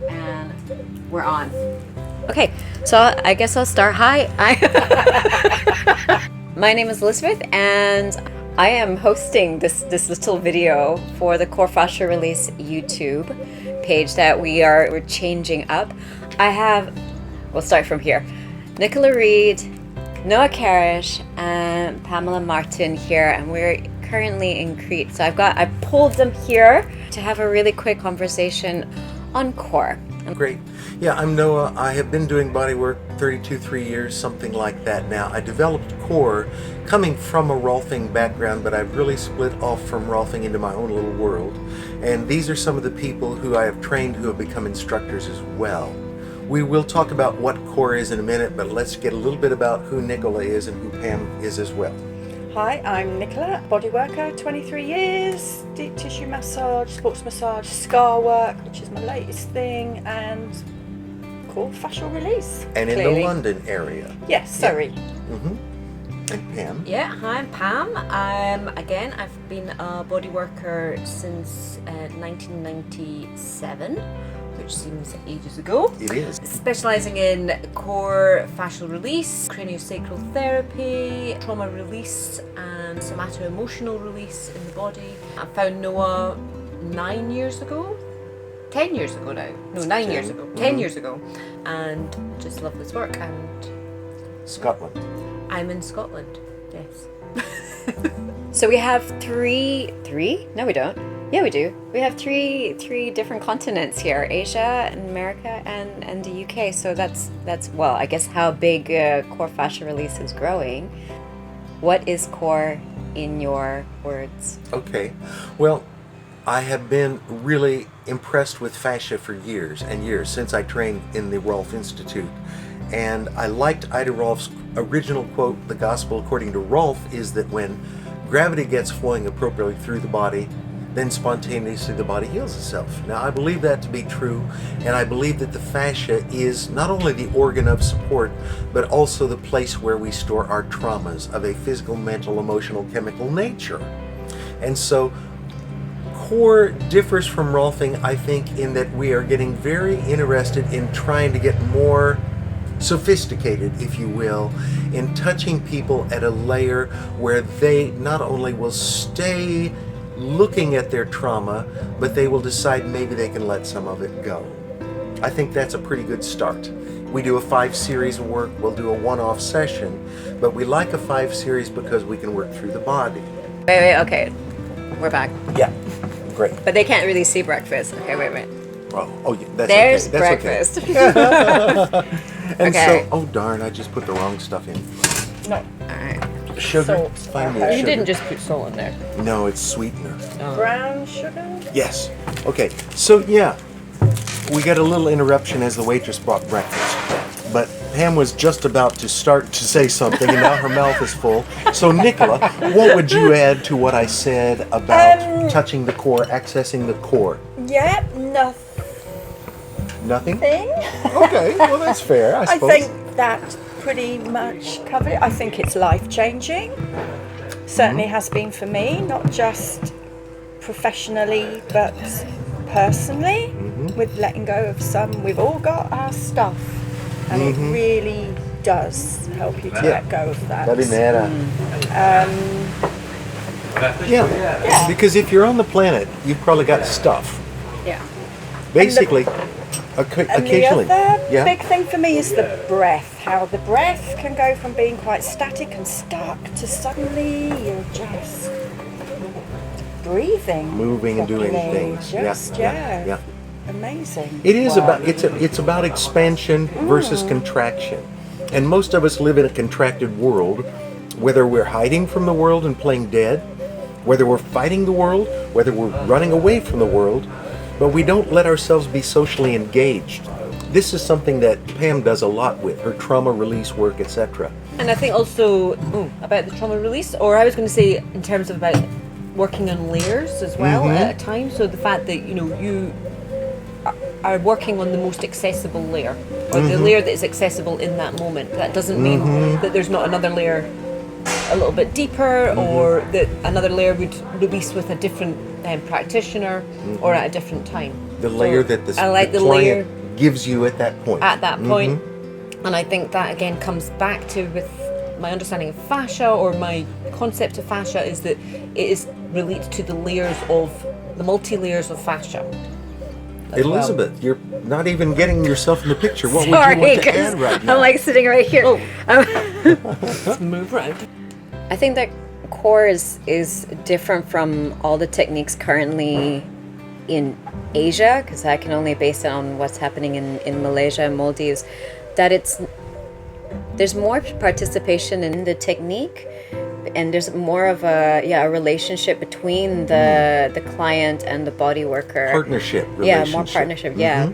And we're on. Okay, so I guess I'll start. Hi. My name is Elizabeth, and I am hosting this little video for the CORE Fascial Release YouTube page that we're changing up. We'll start from here. Nicola Reed, Noah Karrach, and Pam Martin here, and we're currently in Crete. So I pulled them here to have a really quick conversation on CORE. Great. Yeah, I'm Noah. I have been doing bodywork 3 years, something like that now. I developed CORE coming from a Rolfing background, but I've really split off from Rolfing into my own little world. And these are some of the people who I have trained who have become instructors as well. We will talk about what CORE is in a minute, but let's get a little bit about who Nicola is and who Pam is as well. Hi, I'm Nicola, bodyworker, 23 years, deep tissue massage, sports massage, scar work, which is my latest thing, and CORE Fascial Release. And in the London area. Yes, Surrey. Yeah. Mm-hmm. And Pam? Yeah, hi, I'm Pam. Again, I've been a bodyworker since 1997. Which seems ages ago. It is. Specialising in core fascial release, craniosacral therapy, trauma release, and somato-emotional release in the body. I found Noah 9 years ago. 10 years ago now. No, 9 years ago. 10 years ago. And just love this work. And Scotland. I'm in Scotland, yes. So we have three? No, we don't. Yeah, we do. We have three different continents here: Asia, and America, and the UK. So that's well, I guess how big CORE Fascial Release is growing. What is CORE in your words? Okay, well, I have been really impressed with fascia for years and years since I trained in the Rolf Institute, and I liked Ida Rolf's original quote. The gospel according to Rolf is that when gravity gets flowing appropriately through the body, then spontaneously the body heals itself. Now, I believe that to be true, and I believe that the fascia is not only the organ of support, but also the place where we store our traumas of a physical, mental, emotional, chemical nature. And so, CORE differs from Rolfing, I think, in that we are getting very interested in trying to get more sophisticated, if you will, in touching people at a layer where they not only will stay looking at their trauma, but they will decide maybe they can let some of it go. I think that's a pretty good start. We do a 5 series of work, we'll do a one-off session, but we like a 5 series because we can work through the body. Wait, okay. We're back. Yeah, great. But they can't really see breakfast. Okay, wait. Oh yeah, that's There's okay. That's breakfast. Okay. And Okay. so, oh darn, I just put the wrong stuff in. No, Alright. Sugar, Salt. find me You a You sugar. didn't just put salt in there. No, it's sweetener. brown sugar. Yes. Okay. So yeah, we got a little interruption as the waitress brought breakfast. But Pam was just about to start to say something, and now her mouth is full. So Nicola, what would you add to what I said about touching the core, accessing the core? Yeah, Nothing? nothing. Okay. Well, that's fair, I I suppose. think that pretty much covered it. I think it's life-changing. Certainly has been for me, not just professionally, but personally, with letting go of some. We've all got our stuff, and it really does help you to let go of that. Yeah. Because if you're on the planet, you've probably got stuff. Yeah. Basically, And occasionally. the other Yeah. big thing for me is the breath. How the breath can go from being quite static and stuck to suddenly you're just breathing, Moving and doing properly. things. Just, Yeah. amazing. It is it's about expansion versus contraction. And most of us live in a contracted world, whether we're hiding from the world and playing dead, whether we're fighting the world, whether we're running away from the world, but we don't let ourselves be socially engaged. This is something that Pam does a lot with her trauma release work, etc. And I think also about the trauma release, or I was going to say in terms of about working on layers as well at a time. So the fact that you are working on the most accessible layer, or the layer that is accessible in that moment. That doesn't mean that there's not another layer a little bit deeper, or that another layer would release with a different practitioner or at a different time. The layer that the the client gives you at that point. At that point. And I think that again comes back to with my understanding of fascia, or my concept of fascia, is that it is related to the layers of the multi-layers of fascia. Elizabeth, you're not even getting yourself in the picture. What Sorry, would you want to add right now? I'm like sitting right here. Let's move around. I think that CORE is different from all the techniques currently in Asia, because I can only base it on what's happening in Malaysia and Maldives, that there's more participation in the technique, and there's more of a relationship between the client and the body worker. Partnership relationship. Yeah, more partnership, yeah.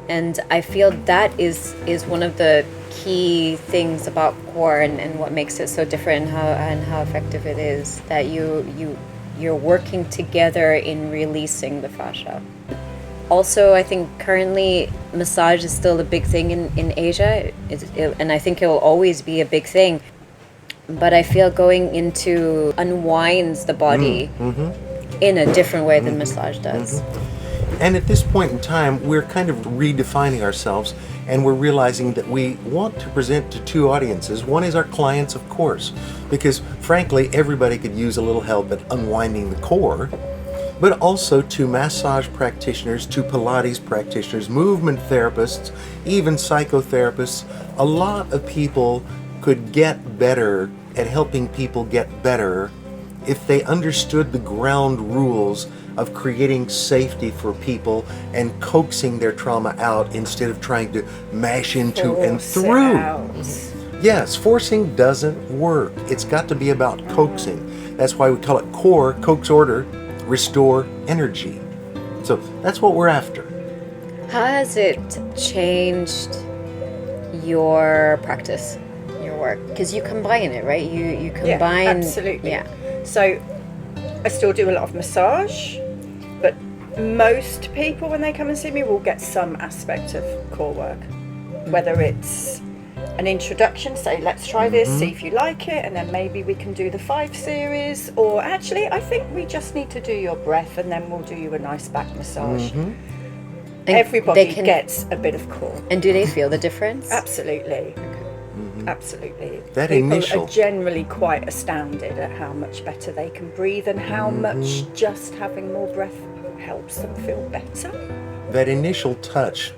And I feel that is one of the key things about CORE, and what makes it so different, and how effective it is, that you're working together in releasing the fascia. Also, I think currently massage is still a big thing in Asia, and I think it will always be a big thing. But I feel going into unwinds the body in a different way than massage does. And at this point in time, we're kind of redefining ourselves, and we're realizing that we want to present to two audiences. One is our clients, of course, because frankly, everybody could use a little help at unwinding the core, but also to massage practitioners, to Pilates practitioners, movement therapists, even psychotherapists. A lot of people could get better at helping people get better if they understood the ground rules of creating safety for people and coaxing their trauma out instead of trying to mash into and through. Yes, forcing doesn't work. It's got to be about coaxing. That's why we call it CORE, coax order, restore energy. So that's what we're after. How has it changed your practice, your work? Because you combine it, right? You combine. Yeah, absolutely. Yeah. So I still do a lot of massage, but most people when they come and see me will get some aspect of core work, whether it's an introduction, say let's try this, see if you like it, and then maybe we can do the 5 series, or actually I think we just need to do your breath and then we'll do you a nice back massage. Everybody gets a bit of core. And do they feel the difference? Absolutely. Absolutely. That People initial are generally quite astounded at how much better they can breathe, and how much just having more breath helps them feel better. That initial touch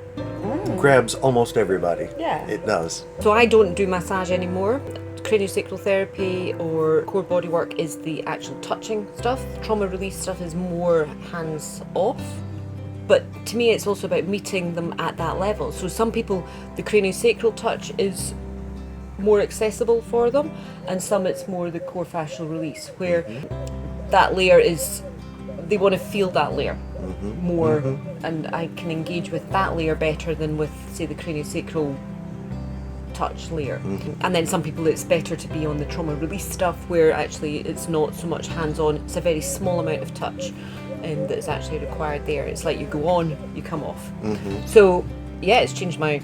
grabs almost everybody. Yeah. It does. So I don't do massage anymore. Craniosacral therapy or core body work is the actual touching stuff. Trauma release stuff is more hands off. But to me, it's also about meeting them at that level. So some people, the craniosacral touch is more accessible for them, and some it's more the core fascial release, where that layer is, they want to feel that layer more, and I can engage with that layer better than with, say, the craniosacral touch layer. And then some people, it's better to be on the trauma release stuff, where actually it's not so much hands-on, it's a very small amount of touch that is actually required there. It's like you go on, you come off. So yeah, it's changed my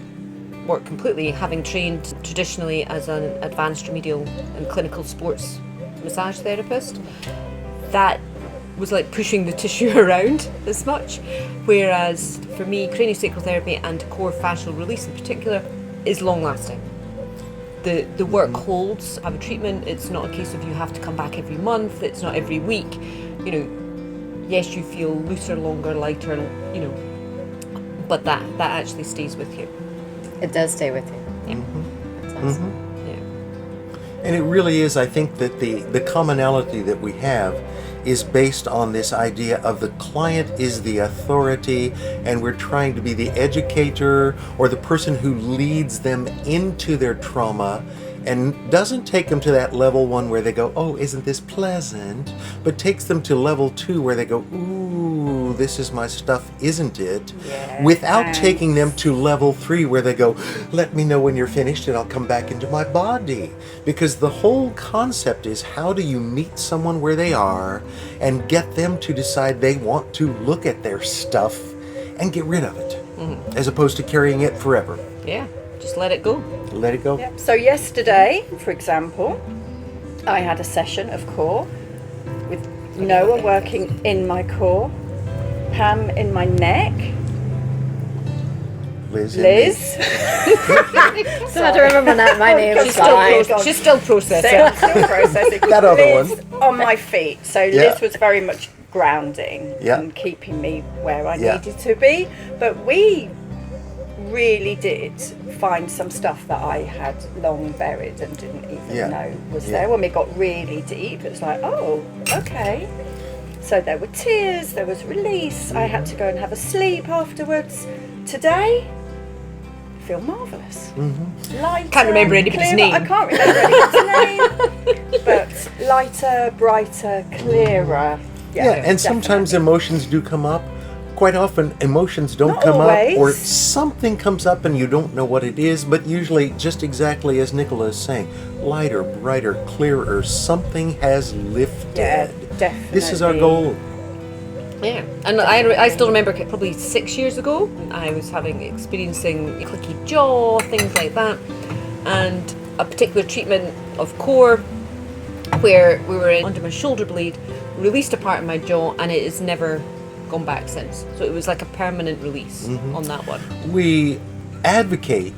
work completely, having trained traditionally as an advanced remedial and clinical sports massage therapist. That was like pushing the tissue around as much, whereas for me, craniosacral therapy and core fascial release in particular is long lasting. The work holds. Have a treatment, it's not a case of you have to come back every month, it's not every week. You know, yes, you feel looser, longer, lighter, you know, but that actually stays with you. It does stay with you. Yeah. That's awesome. Yeah. And it really is, I think, that the commonality that we have is based on this idea of the client is the authority, and we're trying to be the educator or the person who leads them into their trauma and doesn't take them to that level 1 where they go, oh, isn't this pleasant? But takes them to level 2 where they go, ooh, this is my stuff, isn't it? Yeah, without thanks. taking them to level 3 where they go, let me know when you're finished and I'll come back into my body. Because the whole concept is, how do you meet someone where they are and get them to decide they want to look at their stuff and get rid of it, as opposed to carrying it forever. Yeah, just let it go. Let it go. Yep. So yesterday, for example, I had a session of core with Noah working in my core, Pam in my neck, Liz. Liz. Still have to remember my name. She's Is still fine. close. She's still processing. Still processing. That other Liz one. on my feet. So Yeah. Liz was very much grounding Yeah. and keeping me where I Yeah. needed to be. But we really did find some stuff that I had long buried and didn't even Yeah. know was Yeah. there. When we got really deep, it's like, oh, okay. So there were tears, there was release. I had to go and have a sleep afterwards. Today, I feel marvellous. Lighter, Can't remember anybody's clearer. name. I can't remember anybody's name. But lighter, brighter, clearer. Yeah, and sometimes definitely. emotions do come up. Quite often, emotions don't Not come always. up, or something comes up and you don't know what it is, but usually, just exactly as Nicola is saying, lighter, brighter, clearer, something has lifted. Yeah, definitely. This is our goal. Yeah, and I still remember probably 6 years ago, I was experiencing clicky jaw, things like that, and a particular treatment of CORE where we were under my shoulder blade, released a part of my jaw, and it has never gone back since. So it was like a permanent release on that one. We advocate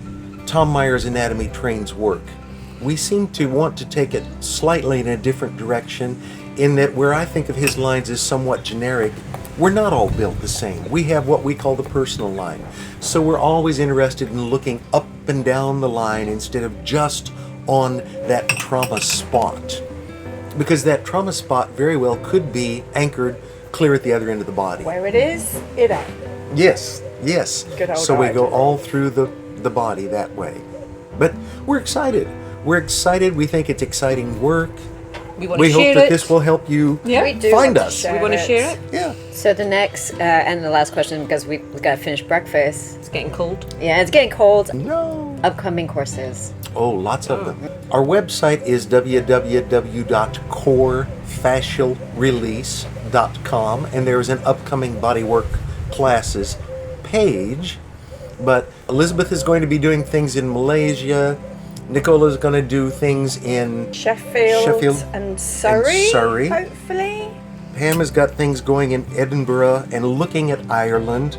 Tom Meyer's Anatomy Trains work. We seem to want to take it slightly in a different direction, in that where I think of his lines as somewhat generic, we're not all built the same. We have what we call the personal line. So we're always interested in looking up and down the line instead of just on that trauma spot. Because that trauma spot very well could be anchored clear at the other end of the body. Where it is, it ain't. Yes, yes. Good old So we go idea. all through the body that way. But we're excited. We're excited. We think it's exciting work. We want We to hope share that it. this will help you Yeah. We do find want to us. share We want to it. share it. Yeah. So the next and the last question, because we've got to finish breakfast. It's getting cold. Yeah, it's getting cold. No. Upcoming courses. Oh, lots of them. Our website is www.corefascialrelease.com, and there is an upcoming bodywork classes page. But Elizabeth is going to be doing things in Malaysia. Nicola is going to do things in Sheffield and Surrey, Surrey. hopefully. Pam has got things going in Edinburgh and looking at Ireland.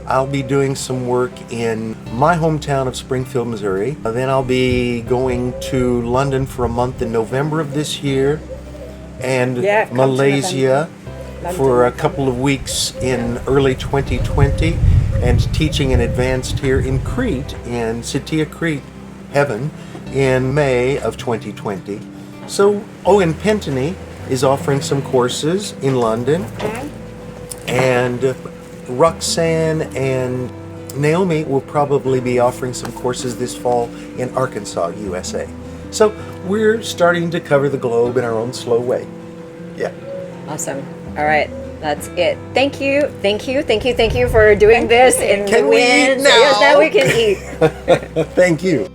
I'll be doing some work in my hometown of Springfield, Missouri. Then I'll be going to London for a month in November of this year, and Yeah, come to Malaysia November. for a London. couple of weeks in early 2020, and teaching in advanced here in Crete, in Sitia Crete, heaven, in May of 2020. So, and Pentony is offering some courses in London, and Roxanne and Naomi will probably be offering some courses this fall in Arkansas, USA. So we're starting to cover the globe in our own slow way. Yeah. Awesome. All right. That's it. Thank you for doing this in Can the we eat wind. now? Yes, now we can eat. Thank you.